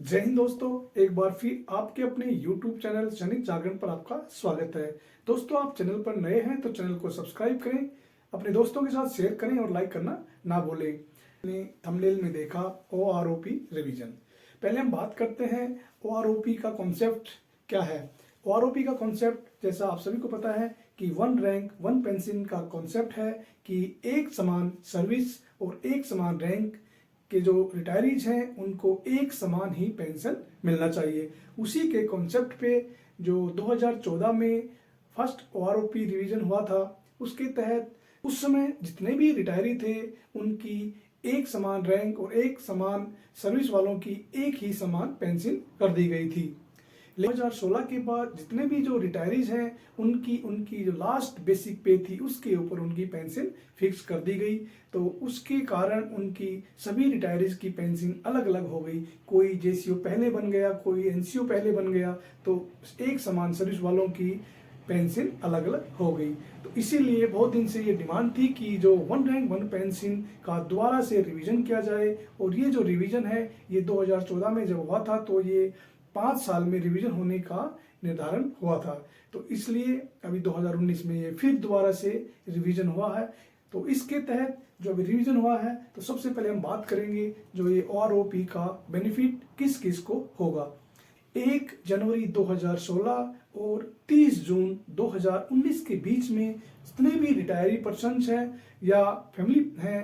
जय हिंद दोस्तों, एक बार फिर आपके अपने YouTube चैनल सैनिक जागरण पर आपका स्वागत है। दोस्तों, आप चैनल पर नए हैं तो चैनल को सब्सक्राइब करें, अपने दोस्तों के साथ शेयर करें और लाइक करना ना भूलें। आपने थंबनेल में देखा OROP रिवीजन। पहले हम बात करते हैं OROP का कॉन्सेप्ट क्या है। OROP का कॉन्सेप्ट जैसा आप सभी को पता है कि वन रैंक वन पेंशन का कॉन्सेप्ट है कि एक समान सर्विस और एक समान रैंक के जो रिटायरीज हैं उनको एक समान ही पेंशन मिलना चाहिए। उसी के कॉन्सेप्ट पे जो 2014 में फर्स्ट OROP रिवीजन हुआ था, उसके तहत उस समय जितने भी रिटायरी थे उनकी एक समान रैंक और एक समान सर्विस वालों की एक ही समान पेंशन कर दी गई थी। 2016 के बाद जितने भी जो रिटायरीज हैं उनकी जो लास्ट बेसिक पे थी उसके ऊपर उनकी पेंशन फिक्स कर दी गई। तो उसके कारण उनकी सभी रिटायरीज की पेंशन अलग अलग हो गई। कोई JCO पहले बन गया, कोई NCO पहले बन गया, तो एक समान सर्विस वालों की पेंशन अलग अलग हो गई। तो इसीलिए बहुत दिन से ये डिमांड थी कि जो वन रैंक वन पेंशन का दोबारा से रिवीजन किया जाए। और ये जो रिवीजन है ये 2014 में जब हुआ था तो ये 5 साल में रिवीजन होने का निर्धारण हुआ था। तो इसलिए अभी 2019 में ये फिर दोबारा से रिवीजन हुआ है। तो इसके तहत जो अभी रिवीजन हुआ है तो सबसे पहले हम बात करेंगे जो ये OROP का बेनिफिट किस किस को होगा। 1 जनवरी 2016 और 30 जून 2019 के बीच में जितने भी रिटायरी पर्सन्स हैं या फैमिली हैं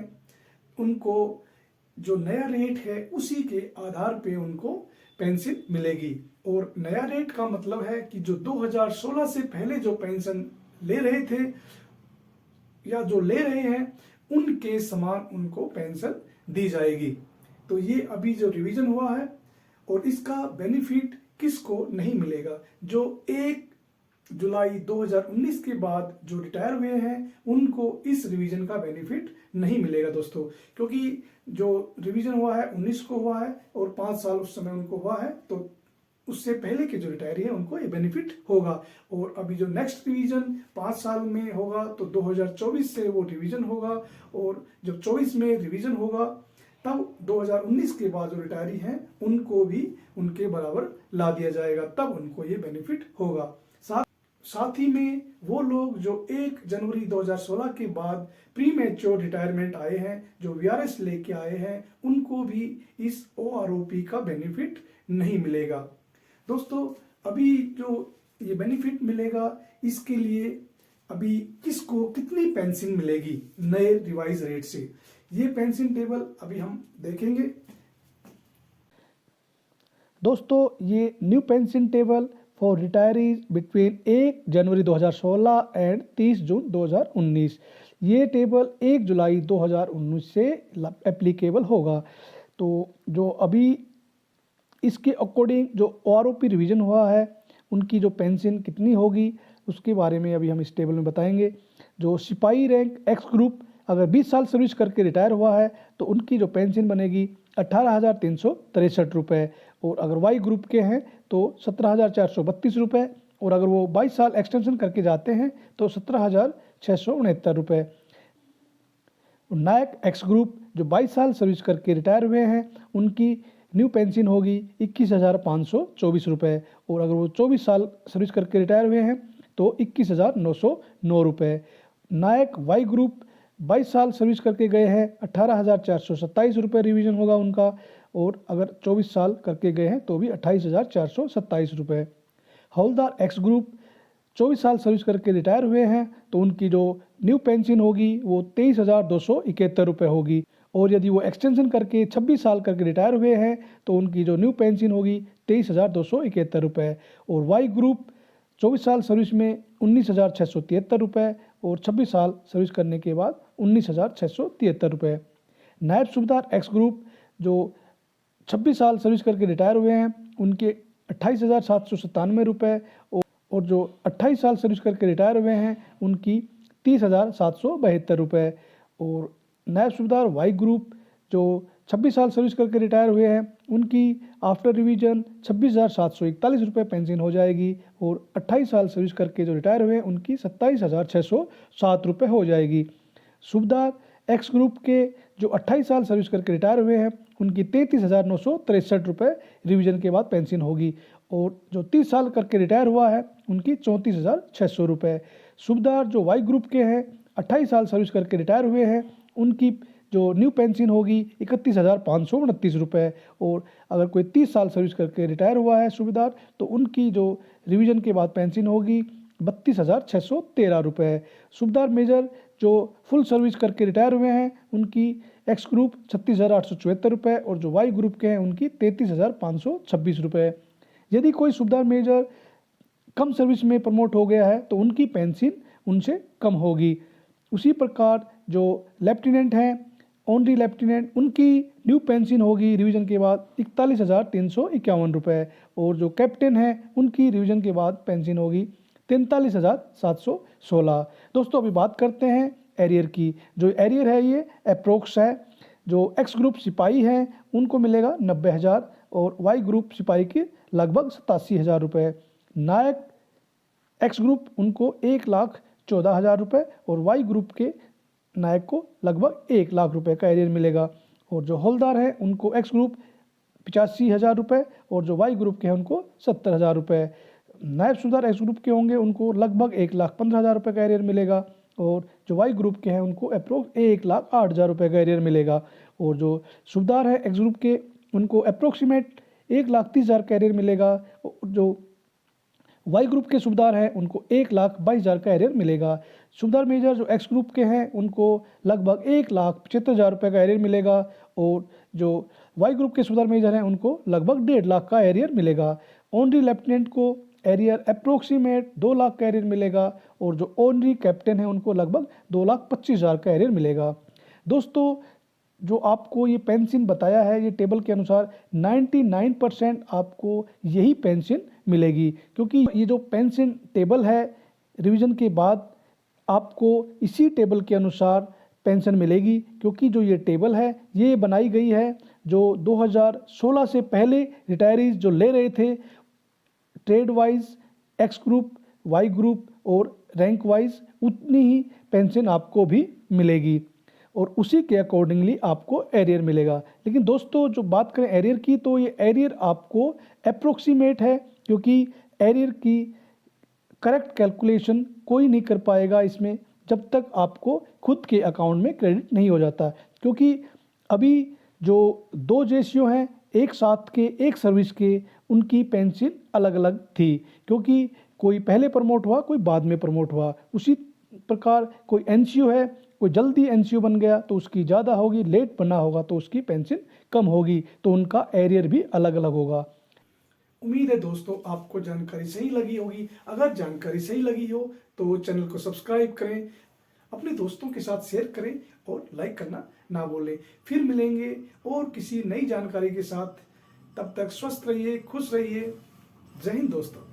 उनको जो नया रेट है उसी के आधार पे उनको पेंशन मिलेगी। और नया रेट का मतलब है कि जो 2016 से पहले जो पेंशन ले रहे थे या जो ले रहे हैं उनके समान उनको पेंशन दी जाएगी। तो ये अभी जो रिवीजन हुआ है और इसका बेनिफिट किसको नहीं मिलेगा। जो 1 जुलाई 2019 के बाद जो रिटायर हुए हैं उनको इस रिवीजन का बेनिफिट नहीं मिलेगा दोस्तों, क्योंकि जो रिवीजन हुआ है 19 को हुआ है और 5 साल उस समय उनको हुआ है। तो उससे पहले के जो रिटायरी है उनको ये बेनिफिट होगा। और अभी जो नेक्स्ट रिवीजन 5 साल में होगा तो 2024 से वो रिवीजन होगा। और जब 24 में रिवीजन होगा तब 2019 के बाद जो रिटायरी हैं उनको भी उनके बराबर ला दिया जाएगा, तब उनको ये बेनिफिट होगा। साथ ही में वो लोग जो 1 जनवरी 2016 के बाद प्री मैच्योर रिटायरमेंट आए हैं, जो VRS लेके आए हैं, उनको भी इस OROP का बेनिफिट नहीं मिलेगा। दोस्तों, अभी जो ये बेनिफिट मिलेगा इसके लिए अभी किसको कितनी पेंशन मिलेगी नए रिवाइज रेट से, ये पेंशन टेबल अभी हम देखेंगे। दोस्तों, ये new pension table for retirees between 1 January 2016 and 30 जून 2019, ये टेबल 1 जुलाई 2019 से एप्लीकेबल होगा। तो जो अभी इसके अकॉर्डिंग जो OROP रिवीजन हुआ है उनकी जो पेंशन कितनी होगी उसके बारे में अभी हम इस टेबल में बताएंगे। जो सिपाही रैंक X ग्रुप अगर 20 साल सर्विस करके रिटायर हुआ है तो उनकी जो पेंशन बनेगी 18,363 रुपये। और अगर Y ग्रुप के हैं तो 17,432 रुपये। और अगर वो 22 साल एक्सटेंशन करके जाते हैं तो 17,669 रुपये। नायक X ग्रुप जो 22 साल सर्विस करके रिटायर हुए हैं उनकी न्यू पेंशन होगी 21,524 रुपये। और अगर वो 24 साल सर्विस करके रिटायर हुए हैं तो 21,909 रुपये। नायक Y ग्रुप 22 साल सर्विस करके गए हैं 18,427 रुपये रिवीजन होगा उनका। और अगर 24 साल करके गए हैं तो भी 28,427 रुपये। हवलदार X ग्रुप 24 साल सर्विस करके रिटायर हुए हैं तो उनकी जो न्यू पेंशन होगी वो 23,271 रुपये होगी। और यदि वो एक्सटेंशन करके 26 साल करके रिटायर हुए हैं तो उनकी जो न्यू पेंशन होगी 23,271 रुपये। और Y ग्रुप 24 साल सर्विस में 19,673 रुपये और 26 साल सर्विस करने के बाद 19,673 रुपये। नायब सूबेदार X ग्रुप जो 26 साल सर्विस करके रिटायर हुए हैं उनके 28,797 रुपये। और जो 28 साल सर्विस करके रिटायर हुए हैं उनकी 30,772 रुपये। और नायब सूबेदार Y ग्रुप जो 26 साल सर्विस करके रिटायर हुए हैं उनकी आफ्टर रिवीजन 26,741 रुपये पेंशन हो जाएगी। और 28 साल सर्विस करके जो रिटायर हुए हैं उनकी 27,607 रुपये हो जाएगी। सूबेदार X ग्रुप के जो 28 साल सर्विस करके रिटायर हुए हैं उनकी 33,963 रुपये रिवीजन के बाद पेंशन होगी। और जो 30 साल करके रिटायर हुआ है उनकी 34,600 रुपये। सूबेदार जो वाई ग्रुप के हैं 28 साल सर्विस करके रिटायर हुए हैं उनकी जो न्यू पेंशन होगी 31,529 रुपये। और अगर कोई 30 साल सर्विस करके रिटायर हुआ है सूबेदार तो उनकी जो रिवीजन के बाद पेंशन होगी 32,613 रुपये। सूबेदार मेजर जो फुल सर्विस करके रिटायर हुए हैं उनकी एक्स ग्रुप 36,874 रुपये और जो वाई ग्रुप के हैं उनकी 33,526 रुपये। यदि कोई सूबेदार मेजर कम सर्विस में प्रमोट हो गया है तो उनकी पेंशन उनसे कम होगी। उसी प्रकार जो लेफ्टिनेंट हैं ऑनरी लेफ्टिनेंट उनकी न्यू पेंशन होगी रिवीजन के बाद 41,351 रुपये। और जो कैप्टन हैं उनकी रिवीजन के बाद पेंशन होगी 43,716। दोस्तों अभी बात करते हैं एरियर की। जो एरियर है ये अप्रोक्स है। जो एक्स ग्रुप सिपाही हैं उनको मिलेगा 90,000 और वाई ग्रुप सिपाही की लगभग 87,000 रुपये। नायक एक्स ग्रुप उनको 1,14,000 रुपये और वाई ग्रुप के नायक को लगभग 1 लाख रुपए का एरियर मिलेगा। और जो हवलदार है उनको एक्स ग्रुप 85,000 रुपये और जो वाई ग्रुप के हैं उनको 70,000 रुपये। नायब सूबेदार एक्स ग्रुप के होंगे उनको लगभग 1,15,000 रुपये का एरियर मिलेगा और जो वाई ग्रुप के हैं उनको अप्रोक्स 1,08,000 रुपये का एरियर मिलेगा। और जो सूबेदार है एक्स ग्रुप के उनको अप्रोक्सीमेट 1,30,000 का एरियर मिलेगा। जो वाई ग्रुप के सूबेदार हैं उनको 1,22,000 का एरियर मिलेगा। सूबेदार मेजर जो एक्स ग्रुप के हैं उनको लगभग 1,75,000 रुपये का एरियर मिलेगा और जो वाई ग्रुप के सूबेदार मेजर हैं उनको लगभग 1.5 लाख का एरियर मिलेगा। ऑनरी लेफ्टिनेंट को एरियर अप्रोक्सीमेट 2 लाख का एरियर मिलेगा और जो ऑनरी कैप्टन है उनको लगभग 2,25,000 का एरियर मिलेगा। दोस्तों जो आपको ये पेंशन बताया है ये टेबल के अनुसार 99% आपको यही पेंशन मिलेगी, क्योंकि ये जो पेंशन टेबल है रिवीजन के बाद आपको इसी टेबल के अनुसार पेंशन मिलेगी। क्योंकि जो ये टेबल है ये बनाई गई है जो 2016 से पहले रिटायरीज जो ले रहे थे trade wise X group Y group और रैंक वाइज उतनी ही पेंशन आपको भी मिलेगी और उसी के अकॉर्डिंगली आपको एरियर मिलेगा। लेकिन दोस्तों जो बात करें एरियर की तो ये एरियर आपको अप्रोक्सीमेट है, क्योंकि एरियर की करेक्ट कैलकुलेशन कोई नहीं कर पाएगा इसमें जब तक आपको खुद के अकाउंट में क्रेडिट नहीं हो जाता। क्योंकि अभी जो 2 जेसीओ हैं एक साथ के एक सर्विस के उनकी पेंशन अलग अलग थी, क्योंकि कोई पहले प्रमोट हुआ कोई बाद में प्रमोट हुआ। उसी प्रकार कोई एनसीओ है कोई जल्दी एनसीओ बन गया तो उसकी ज़्यादा होगी, लेट बना होगा तो उसकी पेंशन कम होगी, तो उनका एरियर भी अलग अलग होगा। उम्मीद है दोस्तों आपको जानकारी सही लगी होगी। अगर जानकारी सही लगी हो तो चैनल को सब्सक्राइब करें, अपने दोस्तों के साथ शेयर करें और लाइक करना ना भूलें। फिर मिलेंगे और किसी नई जानकारी के साथ। तब तक स्वस्थ रहिए, खुश रहिए। जय हिंद दोस्तों।